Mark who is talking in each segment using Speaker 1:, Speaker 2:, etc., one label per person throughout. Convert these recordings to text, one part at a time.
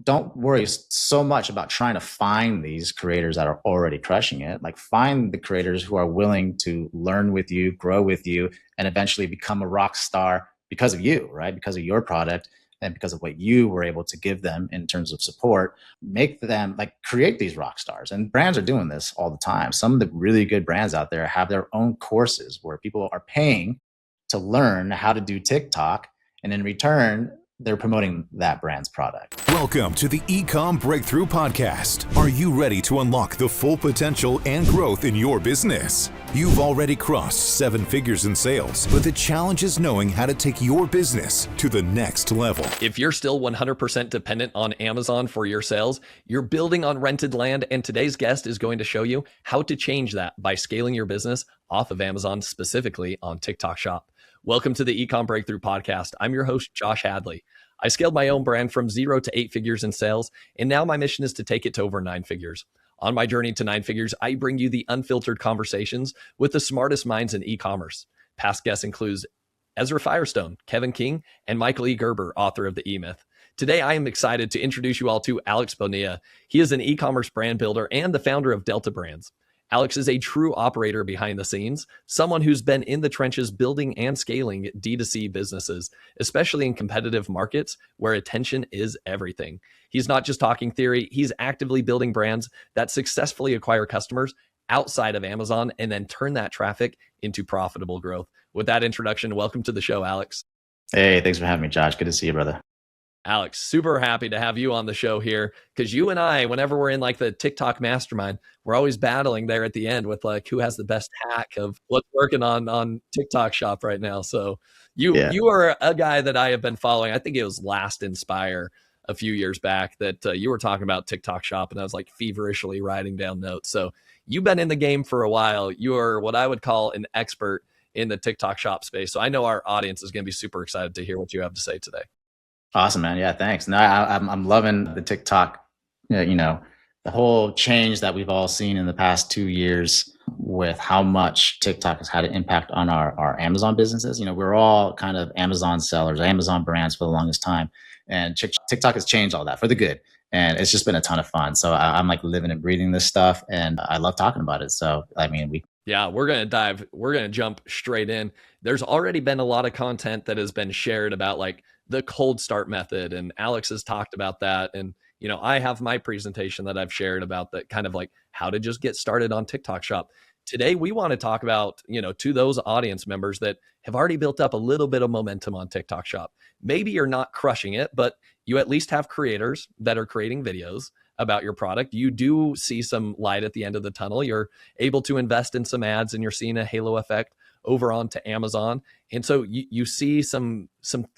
Speaker 1: don't worry so much about trying to find these creators that are already crushing it. Like, find the creators who are willing to learn with you, grow with you, and eventually become a rock star because of you, right? Because of your product and because of what you were able to give them in terms of support. Make them, like, create these rock stars. And brands are doing this all the time. Some of the really good brands out there have their own courses where people are paying to learn how to do TikTok, and in return, they're promoting that brand's product.
Speaker 2: Welcome to the Ecomm Breakthrough podcast. Are you ready to unlock the full potential and growth in your business? You've already crossed 7 figures in sales, but the challenge is knowing how to take your business to the next level.
Speaker 3: If you're still 100% dependent on Amazon for your sales, you're building on rented land, and today's guest is going to show you how to change that by scaling your business off of Amazon, specifically on TikTok Shop. Welcome to the Ecomm Breakthrough podcast. I'm your host, Josh Hadley. I scaled my own brand from 0 to 8 figures in sales, and now my mission is to take it to over 9 figures. On my journey to 9 figures, I bring you the unfiltered conversations with the smartest minds in e-commerce. Past guests include Ezra Firestone, Kevin King, and Michael E. Gerber, author of The E-Myth. Today, I am excited to introduce you all to Alex Bonilla. He is an e-commerce brand builder and the founder of Delta Brands. Alex is a true operator behind the scenes, someone who's been in the trenches building and scaling D2C businesses, especially in competitive markets where attention is everything. He's not just talking theory, he's actively building brands that successfully acquire customers outside of Amazon and then turn that traffic into profitable growth. With that introduction, welcome to the show, Alex.
Speaker 1: Hey, thanks for having me, Josh. Good to see you, brother.
Speaker 3: Alex, super happy to have you on the show here, because you and I, whenever we're in like the TikTok mastermind, we're always battling there at the end with like who has the best hack of what's working on TikTok Shop right now. So you are a guy that I have been following. I think it was Last Inspire a few years back that you were talking about TikTok Shop, and I was like feverishly writing down notes. So you've been in the game for a while. You are what I would call an expert in the TikTok Shop space. So I know our audience is going to be super excited to hear what you have to say today.
Speaker 1: Awesome, man. Yeah, thanks. No, I'm loving the TikTok, the whole change that we've all seen in the past 2 years with how much TikTok has had an impact on our Amazon businesses. We're all kind of Amazon sellers, Amazon brands for the longest time. And TikTok has changed all that for the good. And it's just been a ton of fun. So I'm like living and breathing this stuff, and I love talking about it. So,
Speaker 3: Yeah, we're going to jump straight in. There's already been a lot of content that has been shared about like the cold start method, and Alex has talked about that. And, I have my presentation that I've shared about that, kind of like how to just get started on TikTok Shop. Today, we want to talk about, to those audience members that have already built up a little bit of momentum on TikTok Shop. Maybe you're not crushing it, but you at least have creators that are creating videos about your product. You do see some light at the end of the tunnel. You're able to invest in some ads, and you're seeing a halo effect over onto Amazon. And so you see some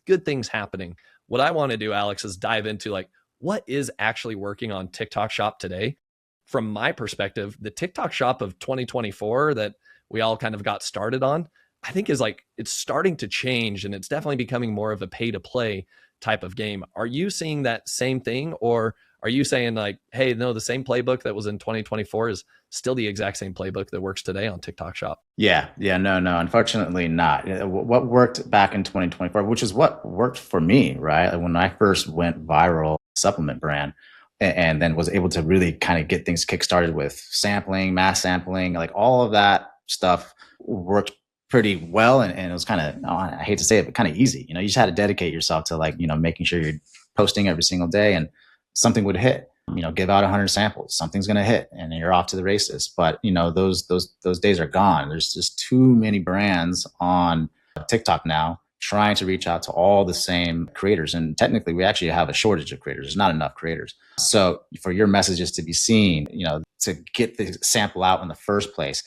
Speaker 3: good things happening. What I want to do, Alex, is dive into like what is actually working on TikTok Shop today. From my perspective, the TikTok Shop of 2024 that we all kind of got started on, I think is like, it's starting to change, and it's definitely becoming more of a pay to play type of game. Are you seeing that same thing, or are you saying like, hey, no, the same playbook that was in 2024 is still the exact same playbook that works today on TikTok Shop?
Speaker 1: Yeah, no, unfortunately not. What worked back in 2024, which is what worked for me, right? When I first went viral, supplement brand, and then was able to really kind of get things kickstarted with sampling, mass sampling, like all of that stuff worked pretty well. And it was kind of, I hate to say it, but kind of easy. You just had to dedicate yourself to like, making sure you're posting every single day, and something would hit. Give out 100 samples, something's going to hit, and you're off to the races. But those days are gone. There's just too many brands on TikTok now trying to reach out to all the same creators. And technically, we actually have a shortage of creators. There's not enough creators. So for your messages to be seen, to get the sample out in the first place,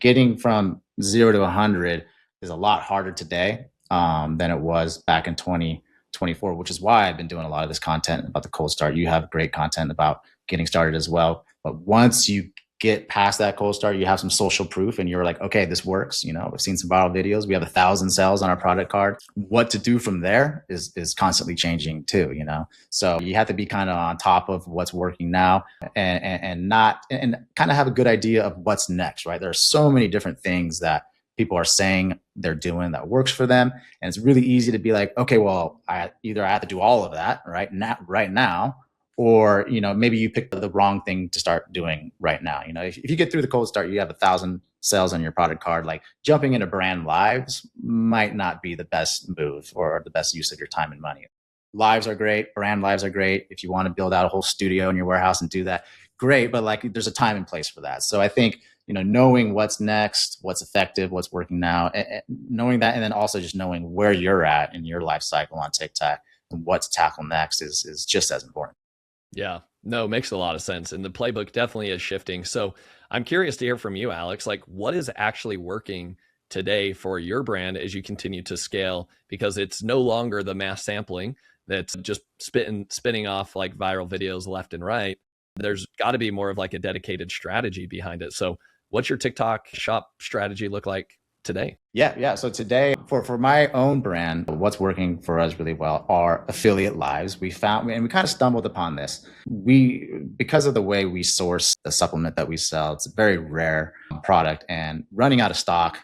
Speaker 1: getting from 0 to 100 is a lot harder today than it was back in 2024, which is why I've been doing a lot of this content about the cold start. You have great content about getting started as well. But once you get past that cold start, you have some social proof, and you're like, okay, this works. We've seen some viral videos. We have 1,000 sales on our product card. What to do from there is constantly changing too, So you have to be kind of on top of what's working now, and kind of have a good idea of what's next, right? There are so many different things that people are saying they're doing that works for them. And it's really easy to be like, okay, well, I have to do all of that right now, or, maybe you picked the wrong thing to start doing right now. If you get through the cold start, you have 1,000 sales on your product card, like jumping into brand lives might not be the best move or the best use of your time and money. Lives are great. Brand lives are great. If you want to build out a whole studio in your warehouse and do that, great. But like, there's a time and place for that. So I think, knowing what's next, what's effective, what's working now, and knowing that, and then also just knowing where you're at in your life cycle on TikTok and what to tackle next is just as important.
Speaker 3: Yeah, no, makes a lot of sense. And the playbook definitely is shifting. So I'm curious to hear from you, Alex, like what is actually working today for your brand as you continue to scale? Because it's no longer the mass sampling that's just spinning off like viral videos left and right. There's got to be more of like a dedicated strategy behind it. So what's your TikTok shop strategy look like today?
Speaker 1: Yeah. So today, for my own brand, what's working for us really well are affiliate lives. We found, and we kind of stumbled upon this. Because of the way we source the supplement that we sell, it's a very rare product, and running out of stock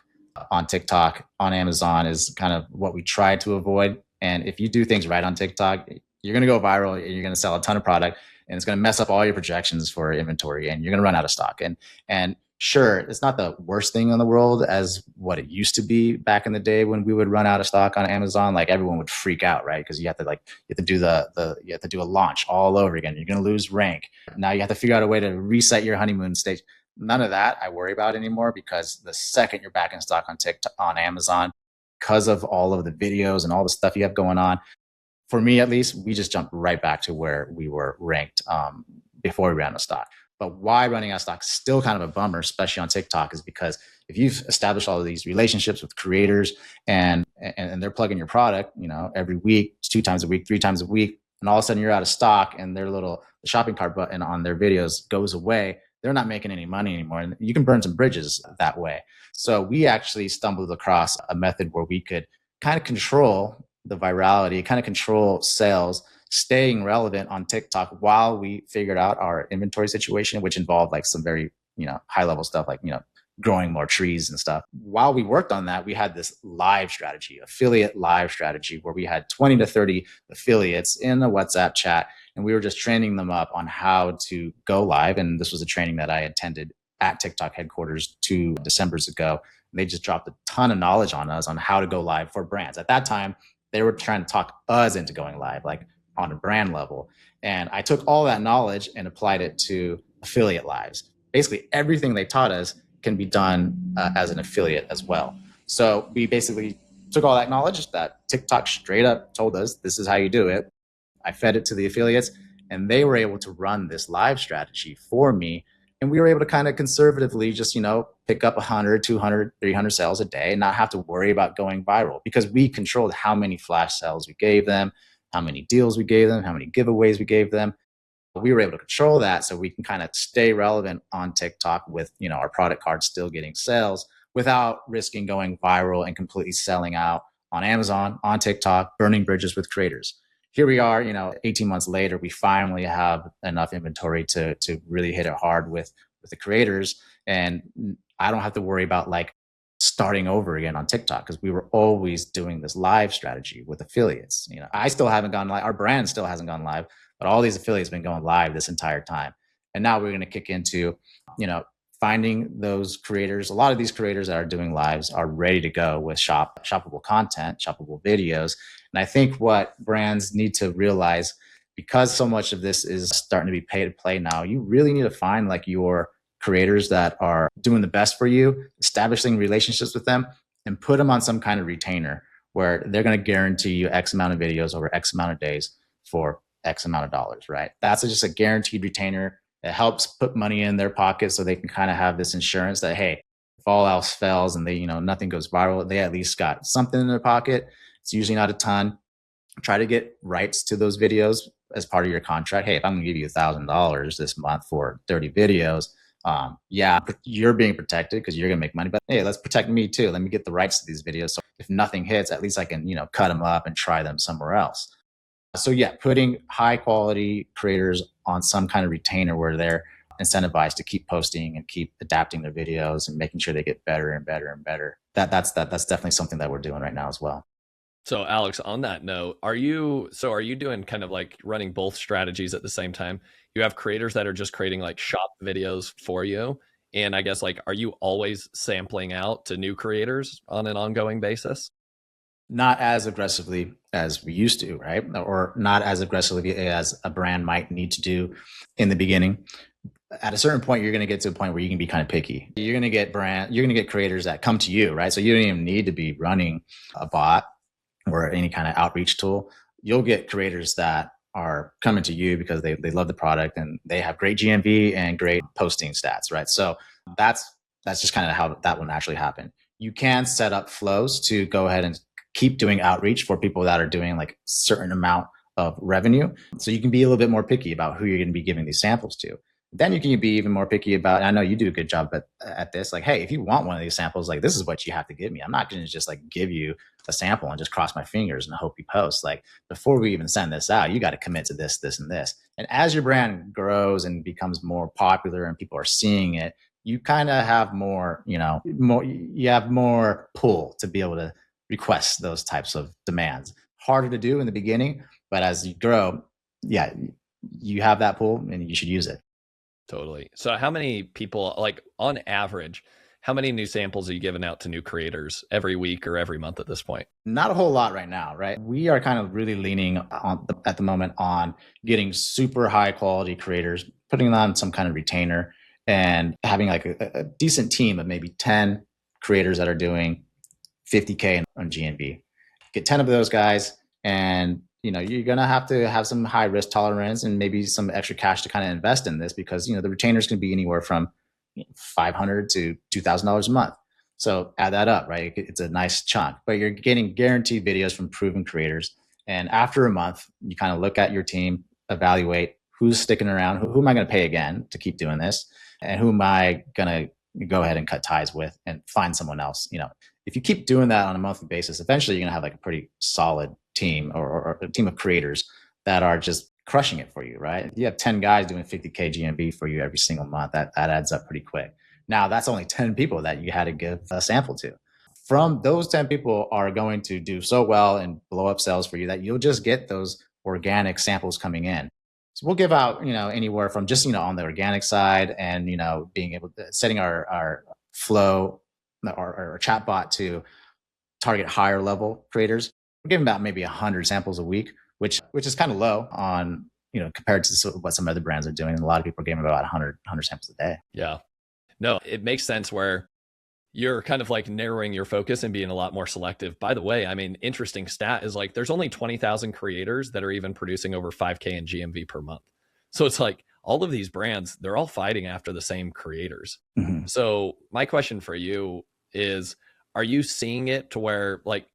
Speaker 1: on TikTok, on Amazon is kind of what we try to avoid. And if you do things right on TikTok, you're going to go viral, and you're going to sell a ton of product, and it's going to mess up all your projections for inventory, and you're going to run out of stock. And sure, it's not the worst thing in the world as what it used to be back in the day when we would run out of stock on Amazon. Like everyone would freak out, right? Because you have to do you have to do a launch all over again. You're going to lose rank. Now you have to figure out a way to reset your honeymoon stage. None of that I worry about anymore, because the second you're back in stock on TikTok, on Amazon, because of all of the videos and all the stuff you have going on, for me at least, we just jumped right back to where we were ranked before we ran out of stock. But why running out of stock is still kind of a bummer, especially on TikTok, is because if you've established all of these relationships with creators and they're plugging your product, every week, 2 times a week, 3 times a week, and all of a sudden you're out of stock and their little shopping cart button on their videos goes away, they're not making any money anymore. And you can burn some bridges that way. So we actually stumbled across a method where we could kind of control the virality, kind of control sales, staying relevant on TikTok while we figured out our inventory situation, which involved like some very, high level stuff like, growing more trees and stuff. While we worked on that, we had this live strategy, affiliate live strategy, where we had 20 to 30 affiliates in a WhatsApp chat, and we were just training them up on how to go live. And this was a training that I attended at TikTok headquarters 2 Decembers ago. And they just dropped a ton of knowledge on us on how to go live for brands. At that time, they were trying to talk us into going live, like on a brand level. And I took all that knowledge and applied it to affiliate lives. Basically, everything they taught us can be done as an affiliate as well. So we basically took all that knowledge that TikTok straight up told us, this is how you do it. I fed it to the affiliates, and they were able to run this live strategy for me. And we were able to kind of conservatively just, pick up 100, 200, 300 sales a day and not have to worry about going viral, because we controlled how many flash sales we gave them, how many deals we gave them, how many giveaways we gave them. We were able to control that so we can kind of stay relevant on TikTok with, our product card still getting sales without risking going viral and completely selling out on Amazon, on TikTok, burning bridges with creators. Here we are, 18 months later, we finally have enough inventory to really hit it hard with the creators. And I don't have to worry about like starting over again on TikTok, because we were always doing this live strategy with affiliates. I still haven't gone live. Our brand still hasn't gone live, but all these affiliates have been going live this entire time. And now we're going to kick into, finding those creators. A lot of these creators that are doing lives are ready to go with shoppable content, shoppable videos. And I think what brands need to realize, because so much of this is starting to be pay to play now, you really need to find like your creators that are doing the best for you, establishing relationships with them, and put them on some kind of retainer where they're going to guarantee you X amount of videos over X amount of days for X amount of dollars, right? That's just a guaranteed retainer. It helps put money in their pocket so they can kind of have this insurance that, hey, if all else fails and they, nothing goes viral, they at least got something in their pocket. It's usually not a ton. Try to get rights to those videos as part of your contract. Hey, if I'm going to give you $1,000 this month for 30 videos, you're being protected because you're going to make money, but hey, let's protect me too. Let me get the rights to these videos. So if nothing hits, at least I can, cut them up and try them somewhere else. So putting high quality creators on some kind of retainer where they're incentivized to keep posting and keep adapting their videos and making sure they get better and better and better. That's definitely something that we're doing right now as well.
Speaker 3: So Alex, on that note, are you doing kind of like running both strategies at the same time? You have creators that are just creating like shop videos for you. And I guess like, are you always sampling out to new creators on an ongoing basis?
Speaker 1: Not as aggressively as we used to, right? Or not as aggressively as a brand might need to do in the beginning. At a certain point, you're going to get to a point where you can be kind of picky. You're going to get creators that come to you, right? So you don't even need to be running a bot or any kind of outreach tool. You'll get creators that are coming to you because they love the product and they have great GMV and great posting stats, right? So that's just kind of how that will naturally happen. You can set up flows to go ahead and keep doing outreach for people that are doing like a certain amount of revenue. So you can be a little bit more picky about who you're going to be giving these samples to. Then you can be even more picky about, and I know you do a good job at this, like, hey, if you want one of these samples, like this is what you have to give me. I'm not going to just like give you a sample and just cross my fingers and hope you post. Like before we even send this out, you got to commit to this, this, and this. And as your brand grows and becomes more popular and people are seeing it, you kind of have more, you have more pull to be able to request those types of demands. Harder to do in the beginning, but as you grow, yeah, you have that pull and you should use it.
Speaker 3: Totally. So how many people, like on average, how many new samples are you giving out to new creators every week or every month at this point?
Speaker 1: Not a whole lot right now, right? We are kind of really leaning at the moment on getting super high quality creators, putting them on some kind of retainer and having like a decent team of maybe 10 creators that are doing 50K on GMV. Get 10 of those guys and you're going to have some high risk tolerance and maybe some extra cash to kind of invest in this because, the retainers can be anywhere from $500 to $2,000 a month. So add that up, right? It's a nice chunk, but you're getting guaranteed videos from proven creators. And after a month, you kind of look at your team, evaluate who's sticking around, who am I going to pay again to keep doing this? And who am I going to go ahead and cut ties with and find someone else? If you keep doing that on a monthly basis, eventually you're going to have like a pretty solid team or a team of creators that are just crushing it for you, right? If you have 10 guys doing 50K GMV for you every single month, that adds up pretty quick. Now that's only 10 people that you had to give a sample to. From those 10 people are going to do so well and blow up sales for you that you'll just get those organic samples coming in. So we'll give out, anywhere from just, on the organic side and, being able to setting our flow, our chatbot to target higher level creators. We're giving about maybe 100 samples a week, which is kind of low on, compared to what some other brands are doing. A lot of people are giving about 100 samples a day.
Speaker 3: Yeah. No, it makes sense where you're kind of like narrowing your focus and being a lot more selective. By the way, I mean, interesting stat is like there's only 20,000 creators that are even producing over 5K in GMV per month. So it's like all of these brands, they're all fighting after the same creators. Mm-hmm. So my question for you is, are you seeing it to where like,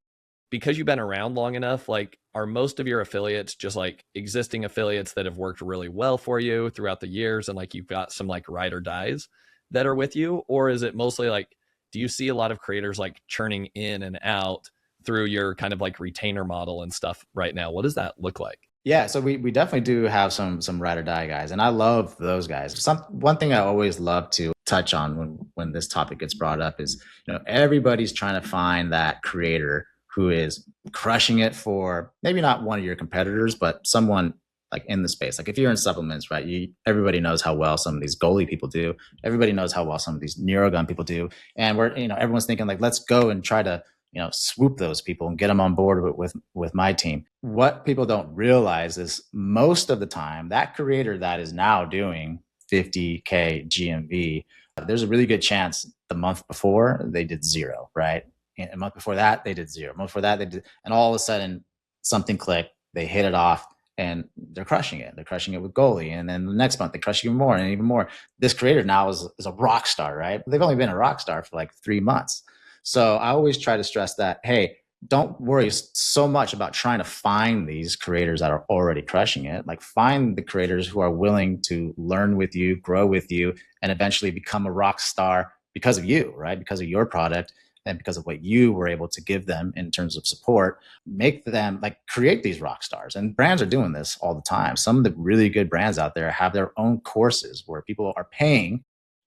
Speaker 3: because you've been around long enough, like are most of your affiliates just like existing affiliates that have worked really well for you throughout the years and like you've got some like ride or dies that are with you? Or is it mostly like, do you see a lot of creators like churning in and out through your kind of like retainer model and stuff right now? What does that look like?
Speaker 1: Yeah, so we definitely do have some ride or die guys, and I love those guys. One thing I always love to touch on when this topic gets brought up is, everybody's trying to find that creator who is crushing it for maybe not one of your competitors, but someone like in the space. Like if you're in supplements, right? Everybody knows how well some of these goalie people do. Everybody knows how well some of these Neurogun people do, and everyone's thinking like, let's go and try to swoop those people and get them on board with my team. What people don't realize is most of the time that creator that is now doing 50K GMV, there's a really good chance the month before they did zero, right? And a month before that, they did zero. A month before that, they did, and all of a sudden something clicked, they hit it off and they're crushing it. They're crushing it with goalie. And then the next month they crush even more and even more. This creator now is a rock star, right? They've only been a rock star for like 3 months. So I always try to stress that, hey, don't worry so much about trying to find these creators that are already crushing it. Like find the creators who are willing to learn with you, grow with you, and eventually become a rock star because of you, right? Because of your product and because of what you were able to give them in terms of support. Make them like create these rock stars. And brands are doing this all the time. Some of the really good brands out there have their own courses where people are paying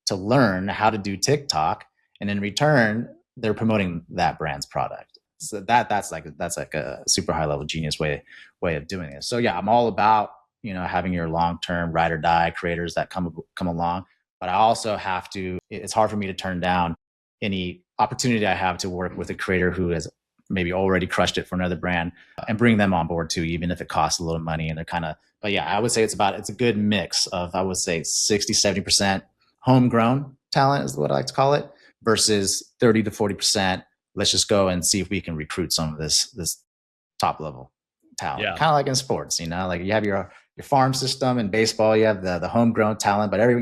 Speaker 1: to learn how to do TikTok. And in return, they're promoting that brand's product. So that's like a super high level genius way of doing it. So yeah, I'm all about, having your long-term ride or die creators that come along, but I also have to, it's hard for me to turn down any opportunity I have to work with a creator who has maybe already crushed it for another brand and bring them on board too, even if it costs a little money and they're kind of, but yeah, I would say it's a good mix of, I would say 60, 70% homegrown talent is what I like to call it, versus 30 to 40%. Let's just go and see if we can recruit some of this top level talent.
Speaker 3: Yeah.
Speaker 1: Kind of like in sports, like you have your farm system. In baseball, you have the homegrown talent, but every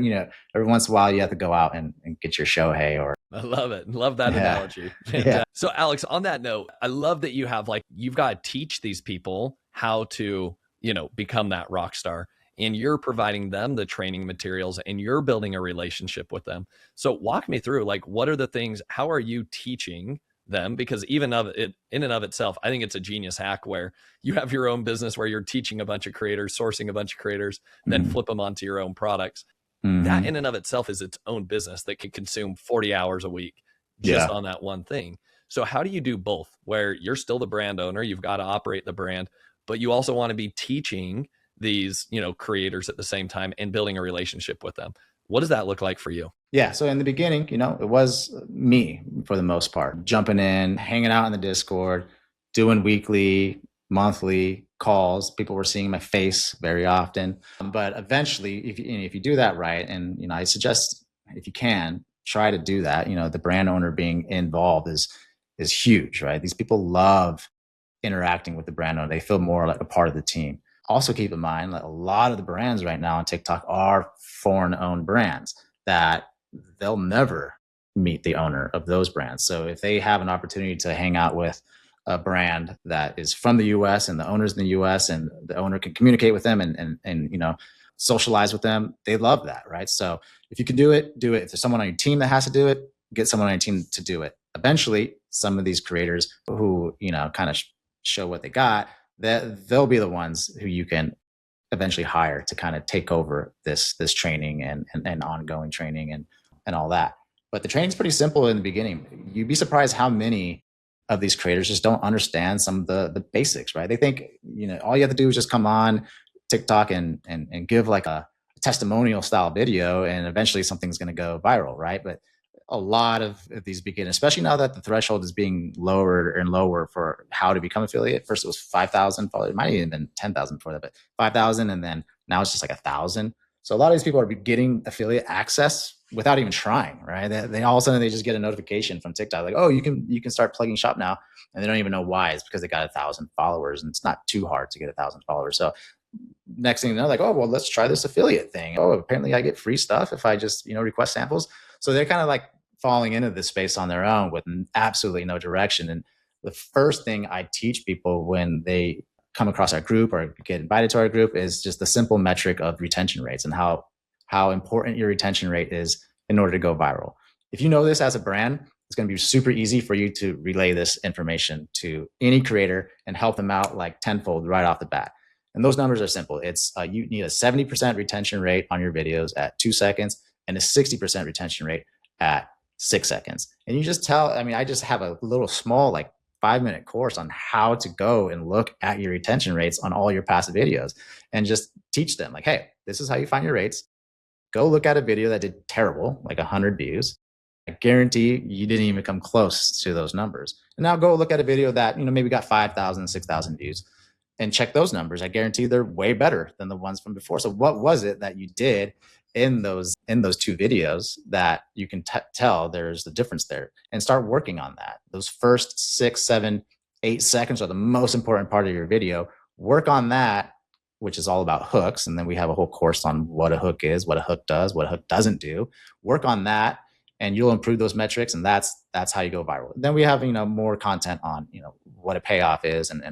Speaker 1: once in a while you have to go out and get your Shohei or.
Speaker 3: I love it. Love that analogy.
Speaker 1: Yeah.
Speaker 3: So Alex, on that note, I love that you have you've got to teach these people how to, become that rock star, and you're providing them the training materials and you're building a relationship with them. So walk me through, what are the things, how are you teaching them? Because even in and of itself, I think it's a genius hack where you have your own business where you're teaching a bunch of creators, sourcing a bunch of creators, then flip them onto your own products. That in and of itself is its own business that can consume 40 hours a week just on that one thing. So how do you do both, where you're still the brand owner, you've got to operate the brand, but you also want to be teaching these, creators at the same time and building a relationship with them? What does that look like for you?
Speaker 1: Yeah. So in the beginning, it was me for the most part, jumping in, hanging out in the Discord, doing weekly, monthly calls. People were seeing my face very often. But eventually, if you do that right, and I suggest if you can try to do that, the brand owner being involved is huge, right? These people love interacting with the brand owner. They feel more like a part of the team. Also keep in mind that a lot of the brands right now on TikTok are foreign-owned brands that they'll never meet the owner of those brands. So if they have an opportunity to hang out with a brand that is from the US and the owner's in the US and the owner can communicate with them and socialize with them, they love that, right? So if you can do it, do it. If there's someone on your team that has to do it, get someone on your team to do it. Eventually, some of these creators who, kind of show what they got, they'll be the ones who you can eventually hire to kind of take over this training and ongoing training and all that. But the training's pretty simple in the beginning. You'd be surprised how many of these creators just don't understand some of the basics, right? They think, all you have to do is just come on TikTok and give like a testimonial style video and eventually something's going to go viral, right? But a lot of these beginners, especially now that the threshold is being lower and lower for how to become affiliate. First it was 5,000, it might have even been 10,000 before that, but 5,000, and then now it's just like 1,000. So a lot of these people are getting affiliate access without even trying, right? They all of a sudden they just get a notification from TikTok like, oh, you can start plugging shop now, and they don't even know why. It's because they got 1,000 followers, and it's not too hard to get 1,000 followers. So next thing you know, like, oh, well, let's try this affiliate thing. Oh, apparently I get free stuff if I just request samples. So they're kind of like falling into this space on their own with absolutely no direction. And the first thing I teach people when they come across our group or get invited to our group is just the simple metric of retention rates and how important your retention rate is in order to go viral. If you know this as a brand, it's going to be super easy for you to relay this information to any creator and help them out like tenfold right off the bat. And those numbers are simple. It's you need a 70% retention rate on your videos at 2 seconds and a 60% retention rate at 6 seconds. And you just I just have a little small, 5-minute course on how to go and look at your retention rates on all your past videos and just teach them like, hey, this is how you find your rates. Go look at a video that did terrible, like 100 views. I guarantee you didn't even come close to those numbers. And now go look at a video that, maybe got 5,000, 6,000 views and check those numbers. I guarantee they're way better than the ones from before. So what was it that you did in those two videos that you can tell there's the difference there, and start working on that? Those first 6, 7, 8 seconds are the most important part of your video. Work on that, which is all about hooks. And then we have a whole course on what a hook is, what a hook does, what a hook doesn't do. Work on that and you'll improve those metrics. And that's how you go viral. Then we have, more content on, what a payoff is and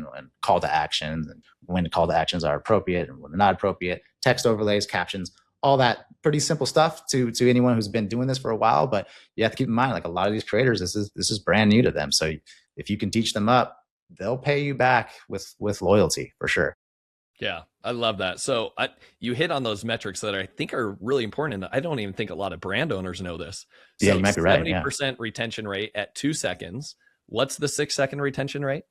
Speaker 1: call to actions and when call to actions are appropriate and when they're not appropriate, text overlays, captions, all that pretty simple stuff to anyone who's been doing this for a while. But you have to keep in mind, a lot of these creators, this is brand new to them. So if you can teach them up, they'll pay you back with loyalty for sure.
Speaker 3: Yeah, I love that. So you hit on those metrics that I think are really important. And I don't even think a lot of brand owners know this. So
Speaker 1: yeah, you might be right.
Speaker 3: 70% retention rate at 2 seconds What's the 6-second retention rate?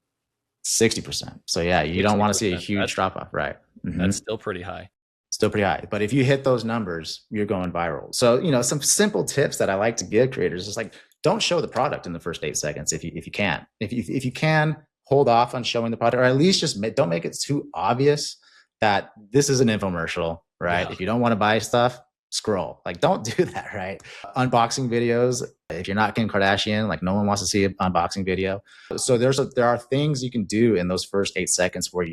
Speaker 1: 60%. So yeah, you don't want to see a
Speaker 3: 60%.
Speaker 1: huge drop off, right?
Speaker 3: That's still pretty high.
Speaker 1: Still pretty high. But if you hit those numbers, you're going viral. So, some simple tips that I like to give creators is like, don't show the product in the first 8 seconds if you can. If you can, hold off on showing the product, or at least just don't make it too obvious that this is an infomercial, right?
Speaker 3: Yeah.
Speaker 1: If you don't want to buy stuff, scroll. Like, don't do that, right? Unboxing videos, if you're not Kim Kardashian, like no one wants to see an unboxing video. So there are things you can do in those first 8 seconds where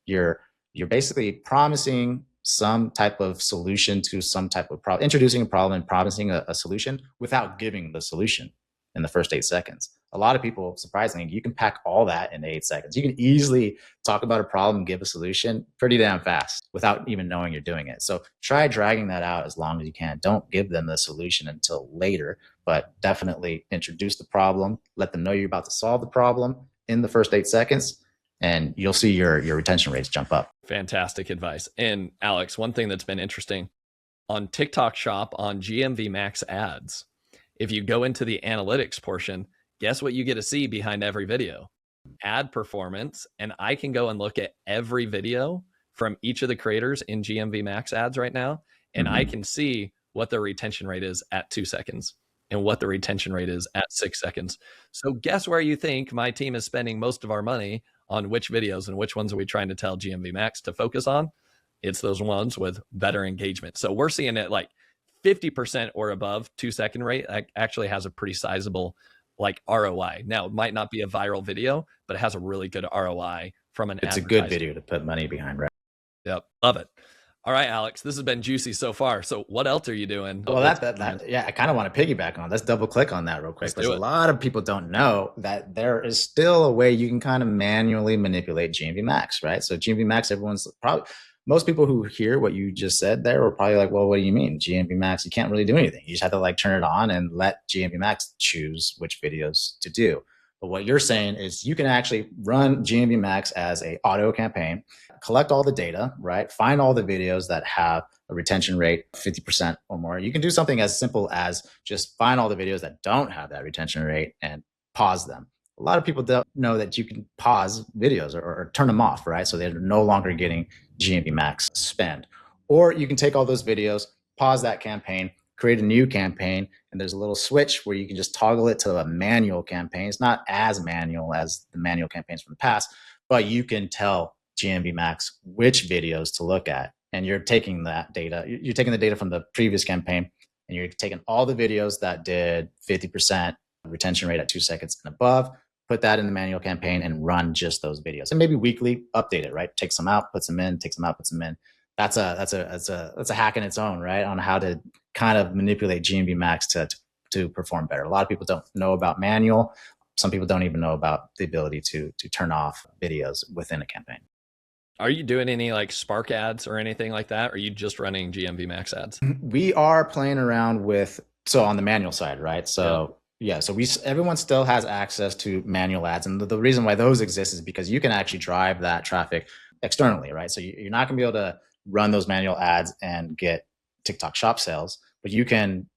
Speaker 1: you're basically promising some type of solution to some type of problem, introducing a problem and promising a solution without giving the solution in the first 8 seconds. A lot of people, surprisingly, you can pack all that in 8 seconds. You can easily talk about a problem, give a solution pretty damn fast without even knowing you're doing it. So try dragging that out as long as you can. Don't give them the solution until later, but definitely introduce the problem, let them know you're about to solve the problem in the first 8 seconds, and you'll see your retention rates jump up.
Speaker 3: Fantastic advice. And Alex, one thing that's been interesting on TikTok Shop on GMV Max Ads, if you go into the analytics portion, guess what you get to see behind every video? Ad performance. And I can go and look at every video from each of the creators in GMV Max Ads right now. And I can see what their retention rate is at 2 seconds and what the retention rate is at 6 seconds. So guess where you think my team is spending most of our money on which videos, and which ones are we trying to tell GMV Max to focus on? It's those ones with better engagement. So we're seeing it like 50% or above 2 second rate actually has a pretty sizable like ROI. Now, it might not be a viral video, but it has a really good ROI from an
Speaker 1: It's a good video to put money behind, right?
Speaker 3: Yep. Love it. All right, Alex, this has been juicy so far. So what else are you doing?
Speaker 1: Well, yeah, I kind of want to piggyback on. Let's double click on that real quick. Because a lot of people don't know that there is still a way you can kind of manually manipulate GMV Max, right? So GMV Max, most people who hear what you just said there are probably like, well, what do you mean? GMV Max, you can't really do anything. You just have to like turn it on and let GMV Max choose which videos to do. But what you're saying is you can actually run GMV Max as a auto campaign, collect all the data, right? Find all the videos that have a retention rate of 50% or more. You can do something as simple as just find all the videos that don't have that retention rate and pause them. A lot of people don't know that you can pause videos or turn them off, right? So they're no longer getting GMV Max spend. Or you can take all those videos, pause that campaign, create a new campaign, and there's a little switch where you can just toggle it to a manual campaign. It's not as manual as the manual campaigns from the past, but you can tell GMV Max which videos to look at. And you're taking that data, you're taking the data from the previous campaign, and you're taking all the videos that did 50% retention rate at 2 seconds and above, put that in the manual campaign and run just those videos. And maybe weekly update it, right? Take some out, put some in, take some out, put some in. That's a hack in its own, right? On how to kind of manipulate GMV Max to perform better. A lot of people don't know about manual. Some people don't even know about the ability to turn off videos within a campaign.
Speaker 3: Are you doing any like Spark ads or anything like that? Or are you just running GMV Max ads?
Speaker 1: We are playing around with, so on the manual side, right? So everyone still has access to manual ads. And the reason why those exist is because you can actually drive that traffic externally, right? So you're not gonna be able to run those manual ads and get TikTok shop sales, but you can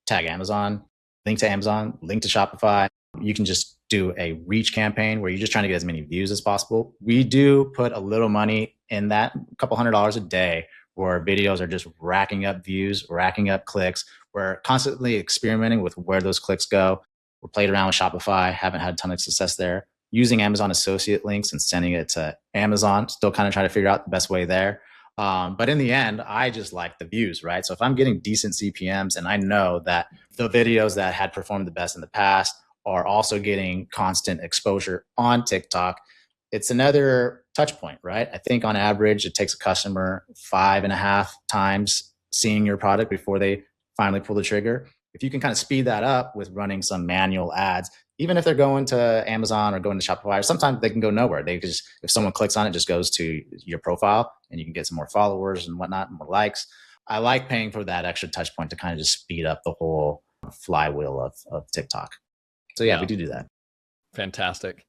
Speaker 1: tag Amazon, link to Amazon, link to Shopify. You can just do a reach campaign where you're just trying to get as many views as possible. We do put a little money in that, a couple $100 a day, where videos are just racking up views, racking up clicks. We're constantly experimenting with where those clicks go. We're played around with Shopify, haven't had a ton of success there. Using Amazon associate links and sending it to Amazon, still kind of trying to figure out the best way there. But in the end, I just like the views, right? So if I'm getting decent CPMs and I know that the videos that had performed the best in the past are also getting constant exposure on TikTok, it's another touch point, right? I think on average, it takes a customer 5.5 times seeing your product before they finally pull the trigger. If you can kind of speed that up with running some manual ads, even if they're going to Amazon or going to Shopify, or sometimes they can go nowhere. They just, if someone clicks on it, just goes to your profile and you can get some more followers and whatnot, more likes. I like paying for that extra touch point to kind of just speed up the whole flywheel of TikTok. So yeah, we do that.
Speaker 3: Fantastic.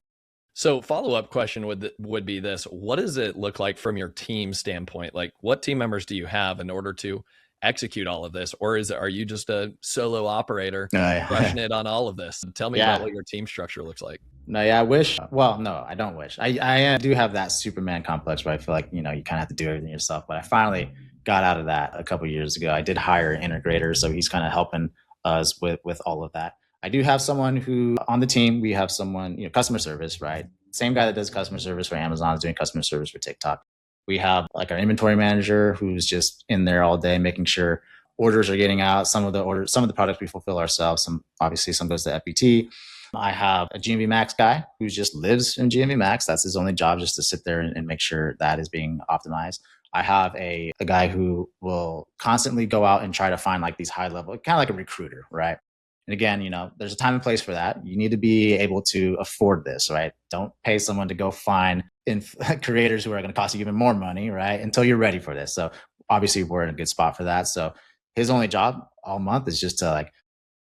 Speaker 3: So follow-up question would be this: what does it look like from your team standpoint? Like, what team members do you have in order to execute all of this? Or are you just a solo operator crushing it on all of this? Tell me about what your team structure looks like.
Speaker 1: No, yeah, I wish. Well, no, I don't wish. I do have that Superman complex where I feel like, you kind of have to do everything yourself. But I finally got out of that a couple of years ago. I did hire an integrator, so he's kind of helping us with all of that. I do have someone who on the team, we have someone, customer service, right? Same guy that does customer service for Amazon is doing customer service for TikTok. We have like our inventory manager who's just in there all day making sure orders are getting out. Some of the products we fulfill ourselves. Some goes to FBT. I have a GMV Max guy who just lives in GMV Max. That's his only job, just to sit there and make sure that is being optimized. I have a guy who will constantly go out and try to find like these high level, kind of like a recruiter, right? And again, there's a time and place for that. You need to be able to afford this, right? Don't pay someone to go find creators who are going to cost you even more money, right? Until you're ready for this. So obviously we're in a good spot for that. So his only job all month is just to like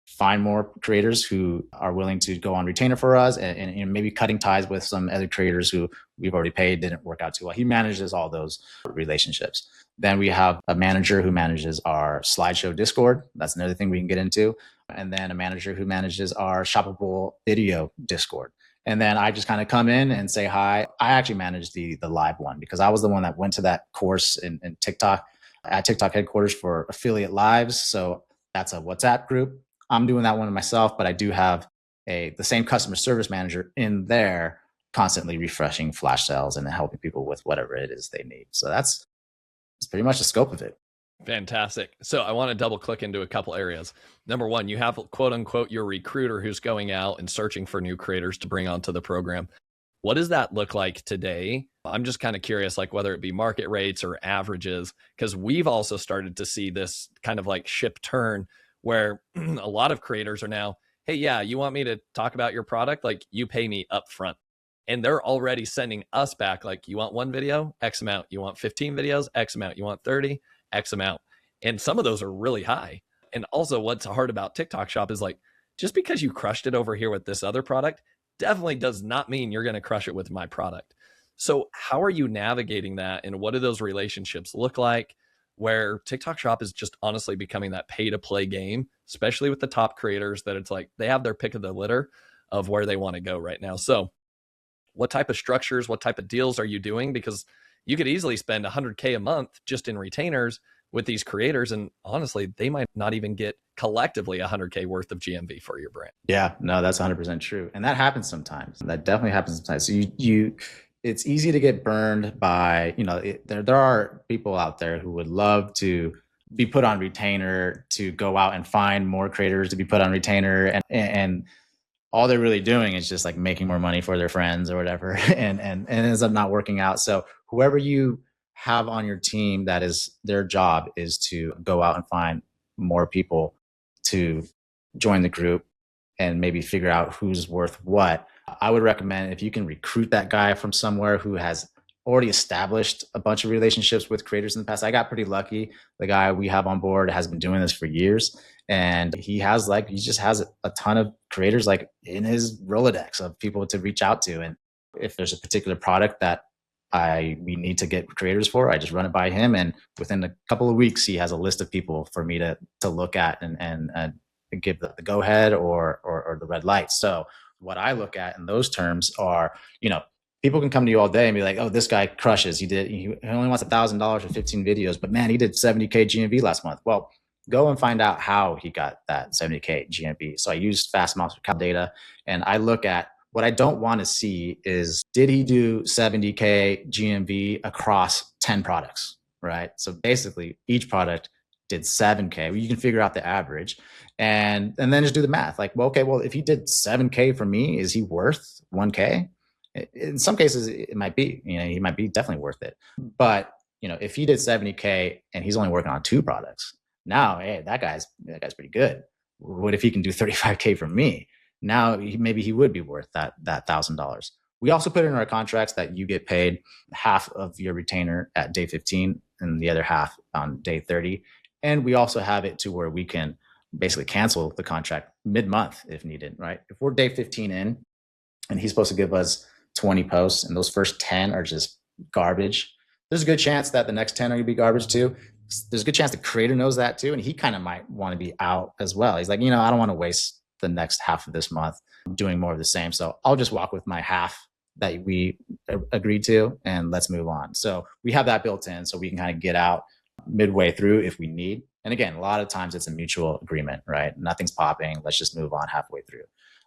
Speaker 1: find more creators who are willing to go on retainer for us and maybe cutting ties with some other creators who we've already paid didn't work out too well. He manages all those relationships. Then we have a manager who manages our Slideshow Discord. That's another thing we can get into. And then a manager who manages our shoppable video Discord. And then I just kind of come in and say hi. I actually manage the live one because I was the one that went to that course in TikTok at TikTok headquarters for affiliate lives. So that's a WhatsApp group. I'm doing that one myself, but I do have the same customer service manager in there constantly refreshing flash sales and helping people with whatever it is they need. So that's pretty much the scope of it.
Speaker 3: Fantastic. So I want to double click into a couple areas. Number one, you have quote unquote your recruiter who's going out and searching for new creators to bring onto the program. What does that look like today? I'm just kind of curious, like whether it be market rates or averages, because we've also started to see this kind of like ship turn where a lot of creators are now, hey, yeah, you want me to talk about your product? Like you pay me up front. And they're already sending us back, like, you want one video, X amount. You want 15 videos, X amount. You want 30, X amount. And some of those are really high. And also what's hard about TikTok Shop is like, just because you crushed it over here with this other product definitely does not mean you're going to crush it with my product. So how are you navigating that? And what do those relationships look like where TikTok Shop is just honestly becoming that pay to play game, especially with the top creators that it's like they have their pick of the litter of where they want to go right now. So what type of structures, what type of deals are you doing? Because you could easily spend $100K a month just in retainers with these creators. And honestly, they might not even get collectively $100K worth of GMV for your brand.
Speaker 1: Yeah, no, that's 100% true. And that happens sometimes. That definitely happens sometimes. So it's easy to get burned by, there are people out there who would love to be put on retainer, to go out and find more creators to be put on retainer. And all they're really doing is just like making more money for their friends or whatever, and ends up not working out. So whoever you have on your team, that is their job, is to go out and find more people to join the group and maybe figure out who's worth what. I would recommend if you can recruit that guy from somewhere who has already established a bunch of relationships with creators in the past. I got pretty lucky. The guy we have on board has been doing this for years, and he just has a ton of creators like in his Rolodex of people to reach out to. And if there's a particular product that we need to get creators for, I just run it by him, and within a couple of weeks he has a list of people for me to look at and give the go ahead or the red light. So what I look at in those terms are, people can come to you all day and be like, oh, this guy crushes. He only wants $1,000 for 15 videos, but man, he did 70K GMV last month. Well, go and find out how he got that 70K GMV. So I use fast mouse data, and I look at what I don't want to see is, did he do 70K GMV across 10 products, right? So basically each product did 7K. You can figure out the average and then just do the math. Like, well, okay, well, if he did 7K for me, is he worth 1K? In some cases it might be, he might be definitely worth it. But, if he did 70K and he's only working on 2 products, now, hey, that guy's pretty good. What if he can do 35K for me? Now maybe he would be worth that $1,000. We also put in our contracts that you get paid half of your retainer at day 15 and the other half on day 30. And we also have it to where we can basically cancel the contract mid-month if needed, right? If we're day 15 in and he's supposed to give us 20 posts and those first 10 are just garbage, there's a good chance that the next 10 are going to be garbage too. There's a good chance the creator knows that too. And he kind of might want to be out as well. He's like, I don't want to waste the next half of this month doing more of the same. So I'll just walk with my half that we agreed to, and let's move on. So we have that built in so we can kind of get out midway through if we need. And again, a lot of times it's a mutual agreement, right? Nothing's popping. Let's just move on halfway through.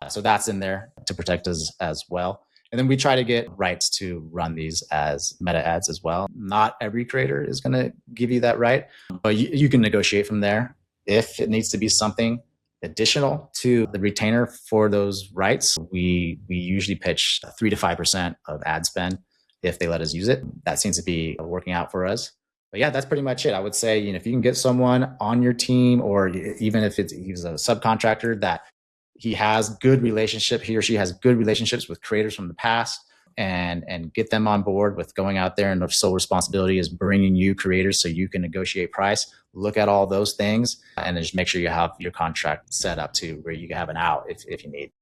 Speaker 1: So that's in there to protect us as well. And then we try to get rights to run these as meta ads as well. Not every creator is going to give you that right, but you can negotiate from there. If it needs to be something additional to the retainer for those rights, we usually pitch 3 to 5% of ad spend if they let us use it. That seems to be working out for us. But yeah, that's pretty much it. I would say, if you can get someone on your team, or even if he's a subcontractor, that he has good relationship, he or she has good relationships with creators from the past, and get them on board with going out there, and the sole responsibility is bringing you creators so you can negotiate price. Look at all those things and then just make sure you have your contract set up to where you can have an out if you need.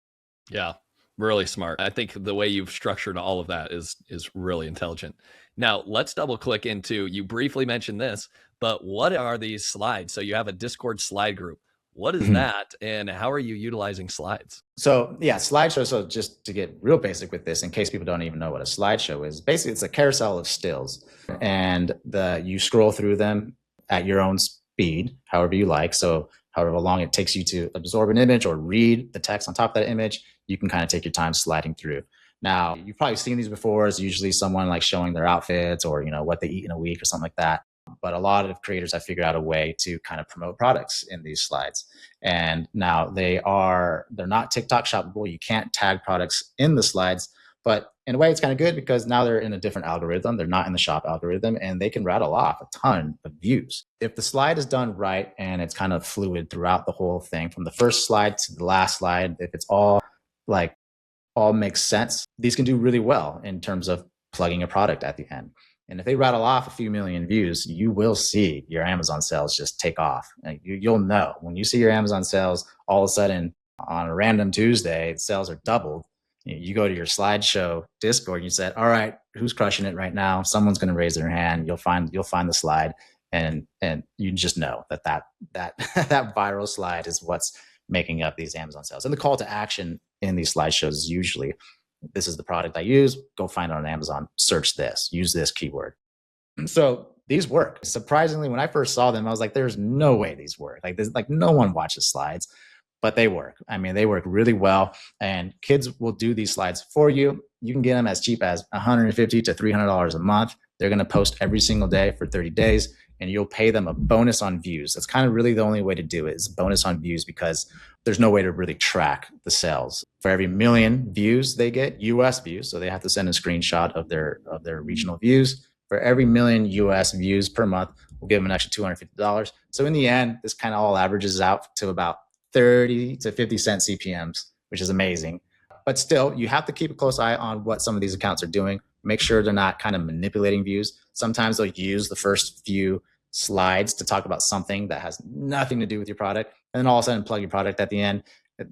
Speaker 3: Yeah, really smart. I think the way you've structured all of that is really intelligent. Now, let's double click into, you briefly mentioned this, but what are these slides? So you have a Discord slide group. What is that, and how are you utilizing slides?
Speaker 1: So yeah, slideshow. So just to get real basic with this, in case people don't even know what a slideshow is, basically it's a carousel of stills, and you scroll through them at your own speed, however you like. So however long it takes you to absorb an image or read the text on top of that image, you can kind of take your time sliding through. Now, you've probably seen these before. It's usually someone like showing their outfits or what they eat in a week or something like that. But a lot of creators have figured out a way to kind of promote products in these slides. And now they're not TikTok shoppable. You can't tag products in the slides, but in a way it's kind of good because now they're in a different algorithm. They're not in the shop algorithm, and they can rattle off a ton of views. If the slide is done right and it's kind of fluid throughout the whole thing, from the first slide to the last slide, if it's all makes sense, these can do really well in terms of plugging a product at the end. And if they rattle off a few million views, you will see your Amazon sales just take off. And you'll know when you see your Amazon sales, all of a sudden on a random Tuesday, sales are doubled. You go to your slideshow Discord and you said, all right, who's crushing it right now? Someone's going to raise their hand. You'll find the slide, and you just know that viral slide is what's making up these Amazon sales. And the call to action in these slideshows is usually, this is the product I use. Go find it on Amazon. Search this. Use this keyword. So these work. Surprisingly, when I first saw them, I was like, "There's no way these work. No one watches slides," but they work. I mean, they work really well. And kids will do these slides for you. You can get them as cheap as $150 to $300 a month. They're going to post every single day for 30 days, and you'll pay them a bonus on views. That's kind of really the only way to do it, is bonus on views, because there's no way to really track the sales. For every million views they get, US views, so they have to send a screenshot of their regional views. For every million US views per month, we'll give them an extra $250. So in the end, this kind of all averages out to about 30 to 50 cent CPMs, which is amazing. But still, you have to keep a close eye on what some of these accounts are doing. Make sure they're not kind of manipulating views. Sometimes they'll use the first few slides to talk about something that has nothing to do with your product, and then all of a sudden plug your product at the end.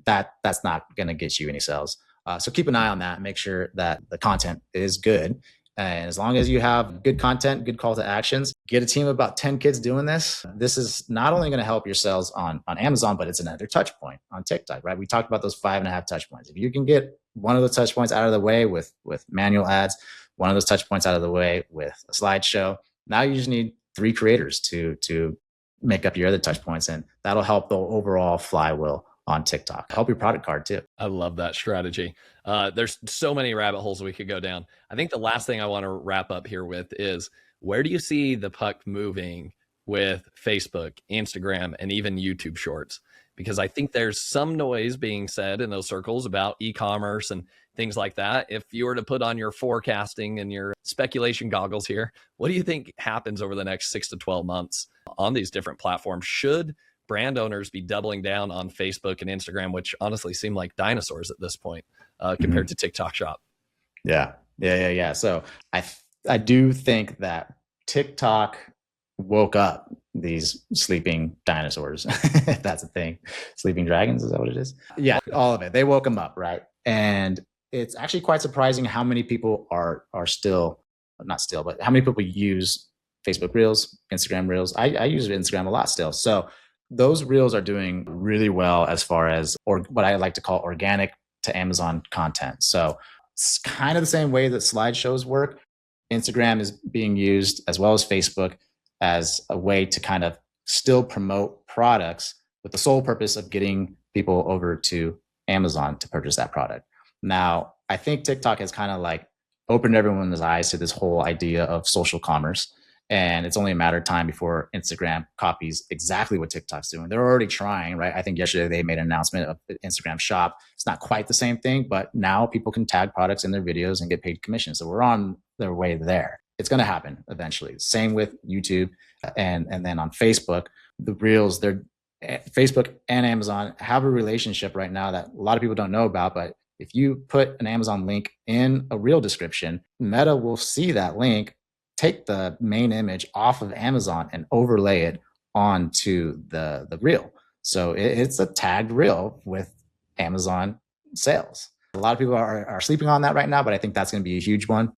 Speaker 1: That's not going to get you any sales. So keep an eye on that. Make sure that the content is good. And as long as you have good content, good call to actions, get a team of about 10 kids doing this. This is not only going to help your sales on Amazon, but it's another touch point on TikTok, right? We talked about those 5.5 touch points. If you can get one of the touch points out of the way with manual ads, one of those touch points out of the way with a slideshow, now you just need 3 creators to make up your other touch points. And that'll help the overall flywheel on TikTok. Help your product card too.
Speaker 3: I love that strategy. There's so many rabbit holes we could go down. I think the last thing I want to wrap up here with is, where do you see the puck moving with Facebook, Instagram, and even YouTube Shorts? Because I think there's some noise being said in those circles about e-commerce and things like that. If you were to put on your forecasting and your speculation goggles here, what do you think happens over the next 6 to 12 months on these different platforms? Should brand owners be doubling down on Facebook and Instagram, which honestly seem like dinosaurs at this point compared to TikTok Shop?
Speaker 1: Yeah. So I do think that TikTok woke up these sleeping dinosaurs, if that's a thing. Sleeping dragons, is that what it is? Yeah, all of it. They woke them up, right? And it's actually quite surprising how many people are still, not still, but how many people use Facebook Reels, Instagram Reels. I use Instagram a lot still. So those reels are doing really well as far as, or what I like to call organic to Amazon content. So it's kind of the same way that slideshows work. Instagram is being used as well as Facebook as a way to kind of still promote products with the sole purpose of getting people over to Amazon to purchase that product. Now, I think TikTok has kind of like opened everyone's eyes to this whole idea of social commerce. And it's only a matter of time before Instagram copies exactly what TikTok's doing. They're already trying, right? I think yesterday they made an announcement of Instagram Shop. It's not quite the same thing, but now people can tag products in their videos and get paid commission. So we're on their way there. It's going to happen eventually. Same with YouTube and then on Facebook, the Reels. They're Facebook and Amazon have a relationship right now that a lot of people don't know about, but if you put an Amazon link in a reel description, Meta will see that link, take the main image off of Amazon and overlay it onto the reel. So it's a tagged reel with Amazon sales. A lot of people are sleeping on that right now, but I think that's going to be a huge one.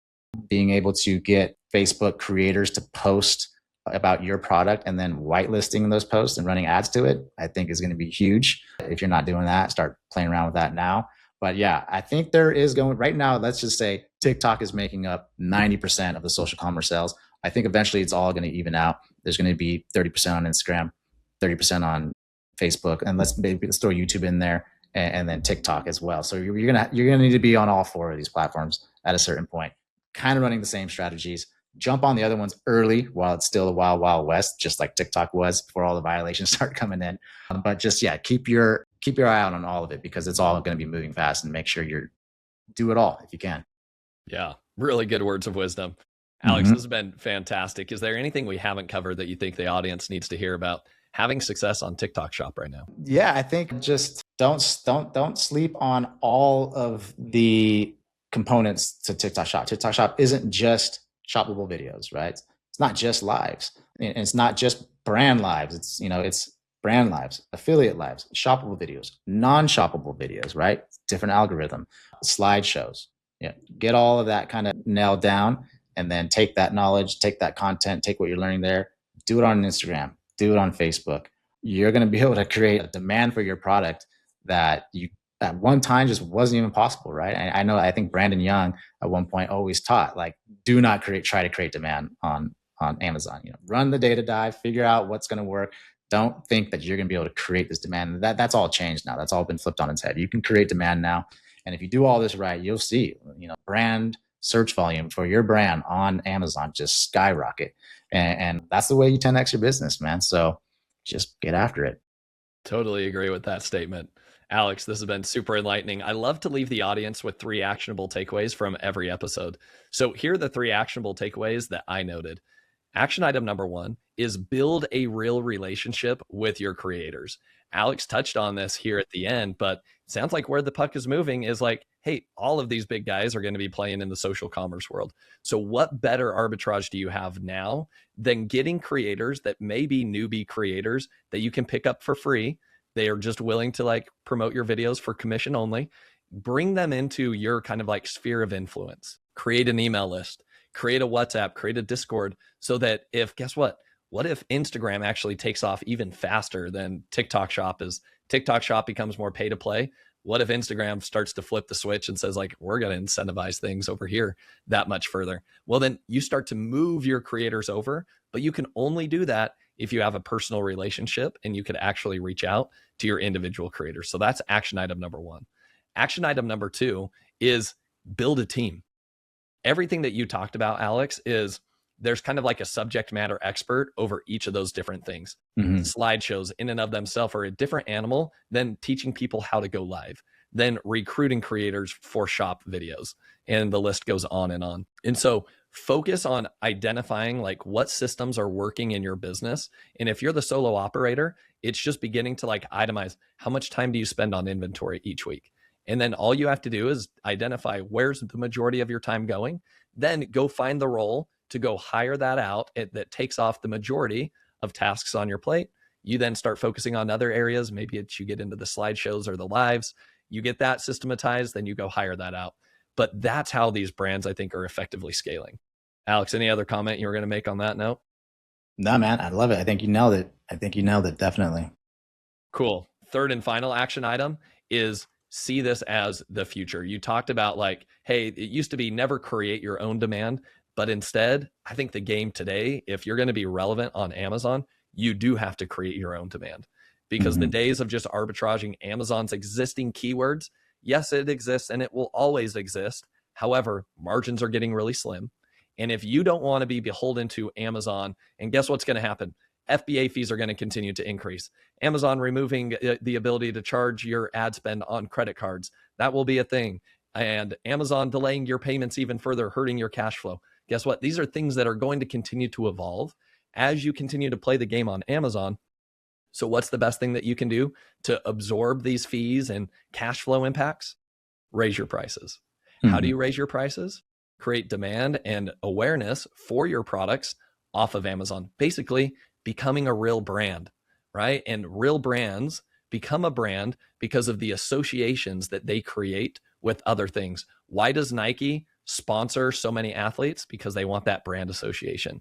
Speaker 1: Being able to get Facebook creators to post about your product and then whitelisting those posts and running ads to it, I think is going to be huge. If you're not doing that, start playing around with that now. But yeah, I think there is going right now. Let's just say TikTok is making up 90% of the social commerce sales. I think eventually it's all going to even out. There's going to be 30% on Instagram, 30% on Facebook, and let's throw YouTube in there, and then TikTok as well. So you're gonna need to be on all four of these platforms at a certain point, kind of running the same strategies. Jump on the other ones early while it's still a wild, wild west, just like TikTok was before all the violations start coming in. But just, yeah, keep your eye out on all of it because it's all going to be moving fast, and make sure you do it all if you can.
Speaker 3: Yeah, really good words of wisdom. Alex, this has been fantastic. Is there anything we haven't covered that you think the audience needs to hear about having success on TikTok Shop right now?
Speaker 1: Yeah, I think just don't sleep on all of the components to TikTok Shop. TikTok Shop isn't just shoppable videos, right? It's not just lives. And it's not just brand lives. It's brand lives, affiliate lives, shoppable videos, non-shoppable videos, right? Different algorithm, slideshows. Yeah, get all of that kind of nailed down, and then take that knowledge, take that content, take what you're learning there, do it on Instagram, do it on Facebook. You're going to be able to create a demand for your product that you at one time just wasn't even possible, right? I think Brandon Young at one point always taught, like, do not try to create demand on Amazon. Run the data dive, figure out what's going to work. Don't think that you're going to be able to create this demand. That's all changed now. That's all been flipped on its head. You can create demand now. And if you do all this right, you'll see, brand search volume for your brand on Amazon just skyrocket. And that's the way you 10x your business, man. So just get after it.
Speaker 3: Totally agree with that statement. Alex, this has been super enlightening. I love to leave the audience with 3 actionable takeaways from every episode. So here are the 3 actionable takeaways that I noted. Action item number 1 is build a real relationship with your creators. Alex touched on this here at the end, but it sounds like where the puck is moving is like, hey, all of these big guys are going to be playing in the social commerce world. So what better arbitrage do you have now than getting creators that may be newbie creators that you can pick up for free? They are just willing to like promote your videos for commission only. Bring them into your kind of like sphere of influence. Create an email list, create a WhatsApp, create a Discord, so that guess what if Instagram actually takes off even faster than TikTok Shop is? TikTok Shop becomes more pay to play. What if Instagram starts to flip the switch and says, like, we're going to incentivize things over here that much further? Well, then you start to move your creators over, but you can only do that if you have a personal relationship and you could actually reach out to your individual creators. So that's action item number 1. Action item number 2 is build a team. Everything that you talked about, Alex, is there's kind of like a subject matter expert over each of those different things. Mm-hmm. Slideshows in and of themselves are a different animal than teaching people how to go live, then recruiting creators for shop videos. And the list goes on and on. And so focus on identifying like what systems are working in your business. And if you're the solo operator, it's just beginning to like itemize how much time do you spend on inventory each week. And then all you have to do is identify where's the majority of your time going, then go find the role to go hire that out that takes off the majority of tasks on your plate. You then start focusing on other areas. Maybe it's you get into the slideshows or the lives, you get that systematized, then you go hire that out. But that's how these brands, I think, are effectively scaling. Alex, any other comment you were going to make on that note?
Speaker 1: No, man, I love it. I think you nailed it. I think you nailed it. Definitely.
Speaker 3: Cool. Third and final action item is see this as the future. You talked about like, hey, it used to be never create your own demand, but instead, I think the game today, if you're going to be relevant on Amazon, you do have to create your own demand because the days of just arbitraging Amazon's existing keywords, yes, it exists and it will always exist. However, margins are getting really slim. And if you don't want to be beholden to Amazon, and guess what's going to happen? FBA fees are going to continue to increase. Amazon removing the ability to charge your ad spend on credit cards. That will be a thing. And Amazon delaying your payments even further, hurting your cash flow. Guess what? These are things that are going to continue to evolve as you continue to play the game on Amazon. So what's the best thing that you can do to absorb these fees and cash flow impacts? Raise your prices. How do you raise your prices? Create demand and awareness for your products off of Amazon. Basically, becoming a real brand, right? And real brands become a brand because of the associations that they create with other things. Why does Nike sponsor so many athletes? Because they want that brand association.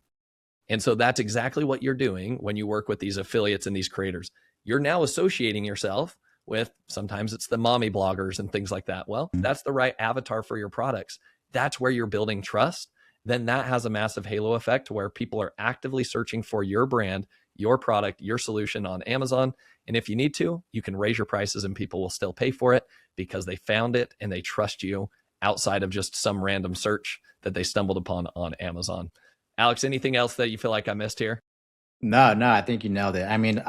Speaker 3: And so that's exactly what you're doing when you work with these affiliates and these creators. You're now associating yourself with, sometimes it's the mommy bloggers and things like that. Well, that's the right avatar for your products. That's where you're building trust. Then that has a massive halo effect where people are actively searching for your brand, your product, your solution on Amazon. And if you need to, you can raise your prices and people will still pay for it because they found it and they trust you outside of just some random search that they stumbled upon on Amazon. Alex, anything else that you feel like I missed here?
Speaker 1: No, I think you nailed it. I mean,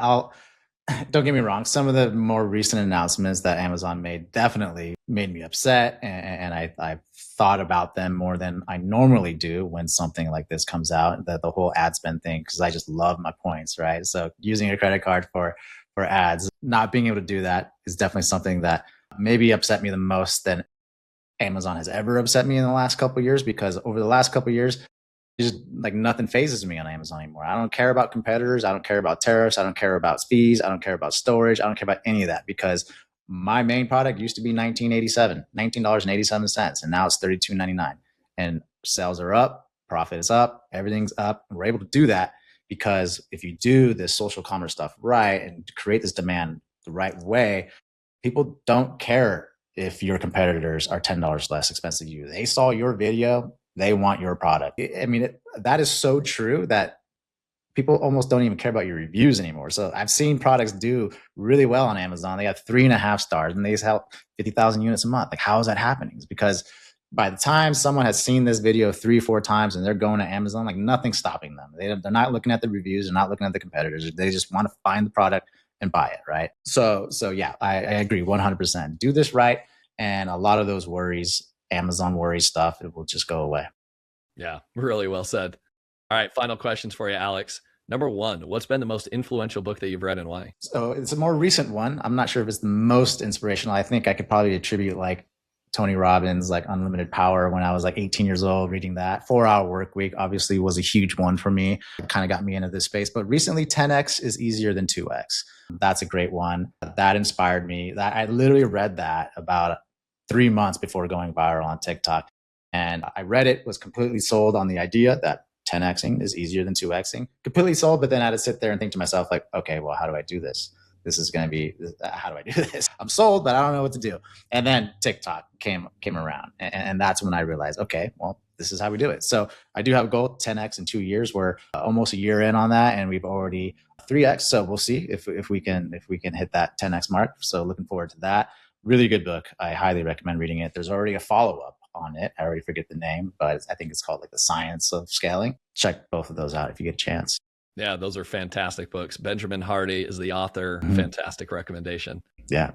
Speaker 1: don't get me wrong. Some of the more recent announcements that Amazon made definitely made me upset. And I thought about them more than I normally do when something like this comes out, the whole ad spend thing, because I just love my points, right? So using a credit card for ads, not being able to do that is definitely something that maybe upset me the most than Amazon has ever upset me in the last couple of years, because over the last couple of years, just like nothing phases me on Amazon anymore. I don't care about competitors. I don't care about tariffs. I don't care about fees. I don't care about storage. I don't care about any of that, because my main product used to be $19.87, and now it's $32.99. And sales are up, profit is up, everything's up. And we're able to do that because if you do this social commerce stuff right and create this demand the right way, people don't care if your competitors are $10 less expensive than you. They saw your video, they want your product. I mean, that is so true that people almost don't even care about your reviews anymore. So I've seen products do really well on Amazon. They have 3.5 stars and they sell 50,000 units a month. Like, how is that happening? It's because by the time someone has seen this video 3-4 times and they're going to Amazon, like nothing's stopping them. They're not looking at the reviews. They're not looking at the competitors. They just want to find the product and buy it, right? So yeah, I agree 100%. Do this right, and a lot of those worries, Amazon worries stuff, it will just go away.
Speaker 3: Yeah, really well said. All right, final questions for you, Alex. Number one, what's been the most influential book that you've read and why?
Speaker 1: So it's a more recent one. I'm not sure if it's the most inspirational. I think I could probably attribute like Tony Robbins, like Unlimited Power, when I was like 18 years old, reading that. 4-Hour Workweek obviously was a huge one for me. It kind of got me into this space. But recently, 10x is easier than 2x. That's a great one. That inspired me. That I literally read that about 3 months before going viral on TikTok. And I read it, was completely sold on the idea that 10xing is easier than 2xing. Completely sold, but then I had to sit there and think to myself, like, okay, well, how do I do this? This is going to be, how do I do this? I'm sold, but I don't know what to do. And then TikTok came around. And that's when I realized, okay, well, this is how we do it. So I do have a goal, 10x in 2 years. We're almost a year in on that, and we've already 3x. So we'll see if we can hit that 10x mark. So looking forward to that. Really good book. I highly recommend reading it. There's already a follow-up on it. I already forget the name, but I think it's called like The Science of Scaling. Check both of those out if you get a chance.
Speaker 3: Yeah, those are fantastic books. Benjamin Hardy is the author. Mm-hmm. Fantastic recommendation.
Speaker 1: Yeah,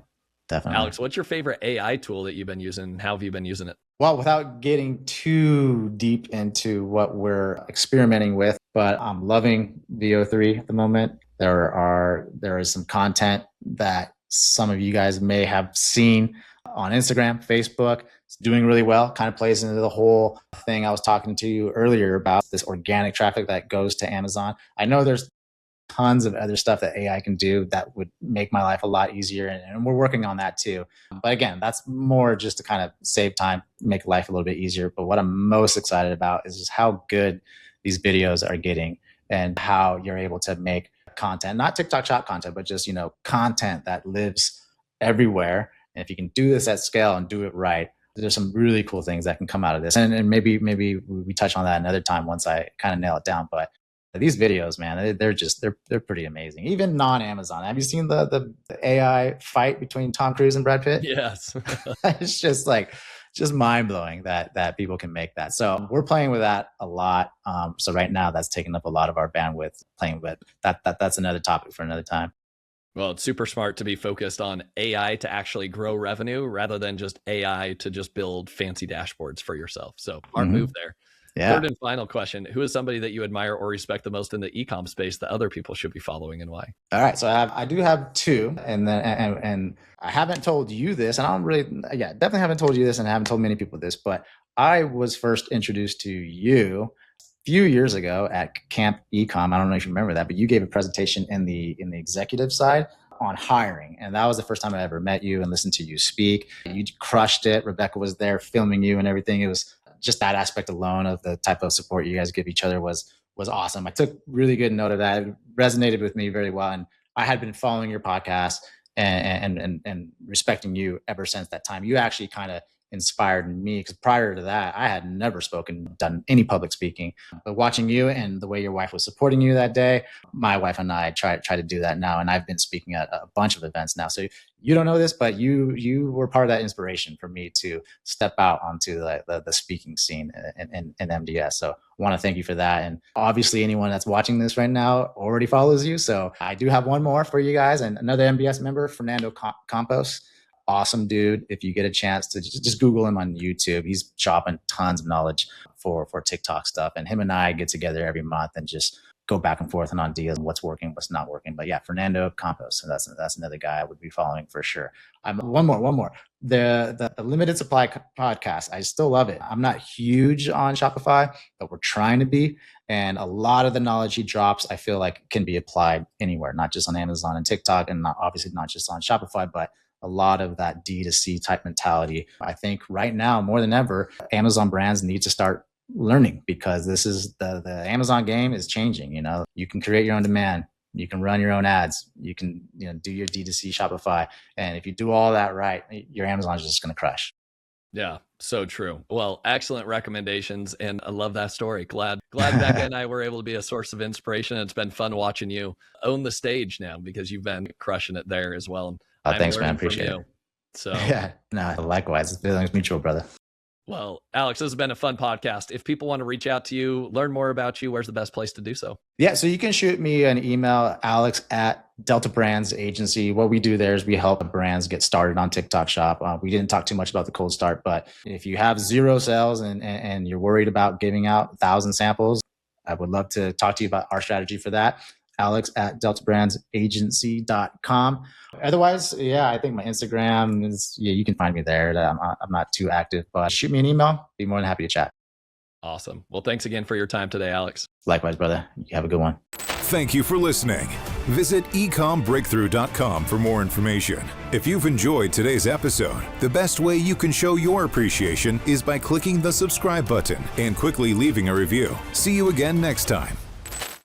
Speaker 1: definitely.
Speaker 3: Alex, what's your favorite AI tool that you've been using? How have you been using it?
Speaker 1: Well, without getting too deep into what we're experimenting with, but I'm loving VO3 at the moment. There is some content that some of you guys may have seen on Instagram, Facebook. It's doing really well. Kind of plays into the whole thing I was talking to you earlier about, this organic traffic that goes to Amazon. I know there's tons of other stuff that AI can do that would make my life a lot easier. And we're working on that too. But again, that's more just to kind of save time, make life a little bit easier. But what I'm most excited about is just how good these videos are getting. and how you're able to make content, not TikTok shop content, but just, content that lives everywhere. And if you can do this at scale and do it right, there's some really cool things that can come out of this. And maybe we touch on that another time once I kind of nail it down. But these videos, man, they're pretty amazing. Even non-Amazon. Have you seen the AI fight between Tom Cruise and Brad Pitt?
Speaker 3: Yes.
Speaker 1: It's just mind blowing that people can make that. So we're playing with that a lot. So right now that's taking up a lot of our bandwidth playing with that's another topic for another time.
Speaker 3: Well, it's super smart to be focused on AI to actually grow revenue rather than just AI to just build fancy dashboards for yourself. So smart move there.
Speaker 1: Yeah.
Speaker 3: Third and final question. Who is somebody that you admire or respect the most in the e-com space that other people should be following, and why?
Speaker 1: All right. So I do have two, and I haven't told you this, and definitely haven't told you this, and I haven't told many people this, but I was first introduced to you a few years ago at Camp Ecomm. I don't know if you remember that, but you gave a presentation in the executive side on hiring. And that was the first time I ever met you and listened to you speak. You crushed it. Rebecca was there filming you and everything. It was just that aspect alone of the type of support you guys give each other was awesome. I took really good note of that. It resonated with me very well. And I had been following your podcast and respecting you ever since that time. You actually kind of inspired me, because prior to that, I had never done any public speaking. But watching you and the way your wife was supporting you that day, my wife and I try to do that now. And I've been speaking at a bunch of events now. So you don't know this, but you were part of that inspiration for me to step out onto the speaking scene in MDS. So I want to thank you for that. And obviously anyone that's watching this right now already follows you. So I do have one more for you guys, and another MBS member, Fernando Campos. Awesome dude. If you get a chance to just Google him on YouTube, he's dropping tons of knowledge for TikTok stuff. And him and I get together every month and just go back and forth and on deals and what's working, what's not working. But yeah, Fernando Campos. So that's another guy I would be following for sure. One more. The limited supply podcast. I still love it. I'm not huge on Shopify, but we're trying to be. And a lot of the knowledge he drops, I feel like can be applied anywhere, not just on Amazon and TikTok, and obviously not just on Shopify, but a lot of that D2C type mentality. I think right now, more than ever, Amazon brands need to start learning, because this is the Amazon game is changing. You can create your own demand. You can run your own ads. You can do your D2C Shopify. And if you do all that right, your Amazon is just going to crush.
Speaker 3: Yeah, so true. Well, excellent recommendations. And I love that story. Glad Becca and I were able to be a source of inspiration. It's been fun watching you own the stage now, because you've been crushing it there as well.
Speaker 1: Thanks, man. Appreciate it.
Speaker 3: So
Speaker 1: yeah, no, likewise. Feelings mutual, brother.
Speaker 3: Well, Alex, this has been a fun podcast. If people want to reach out to you, learn more about you, where's the best place to do so?
Speaker 1: Yeah, so you can shoot me an email, Alex@Delta Brands Agency. What we do there is we help brands get started on TikTok Shop. We didn't talk too much about the cold start, but if you have 0 sales and you're worried about giving out 1,000 samples, I would love to talk to you about our strategy for that. Alex@deltabrands.agency.com. Otherwise, yeah, I think my Instagram is, you can find me there. I'm not too active, but shoot me an email. Be more than happy to chat.
Speaker 3: Awesome. Well, thanks again for your time today, Alex.
Speaker 1: Likewise, brother. You have a good one.
Speaker 2: Thank you for listening. Visit ecombreakthrough.com for more information. If you've enjoyed today's episode, the best way you can show your appreciation is by clicking the subscribe button and quickly leaving a review. See you again next time.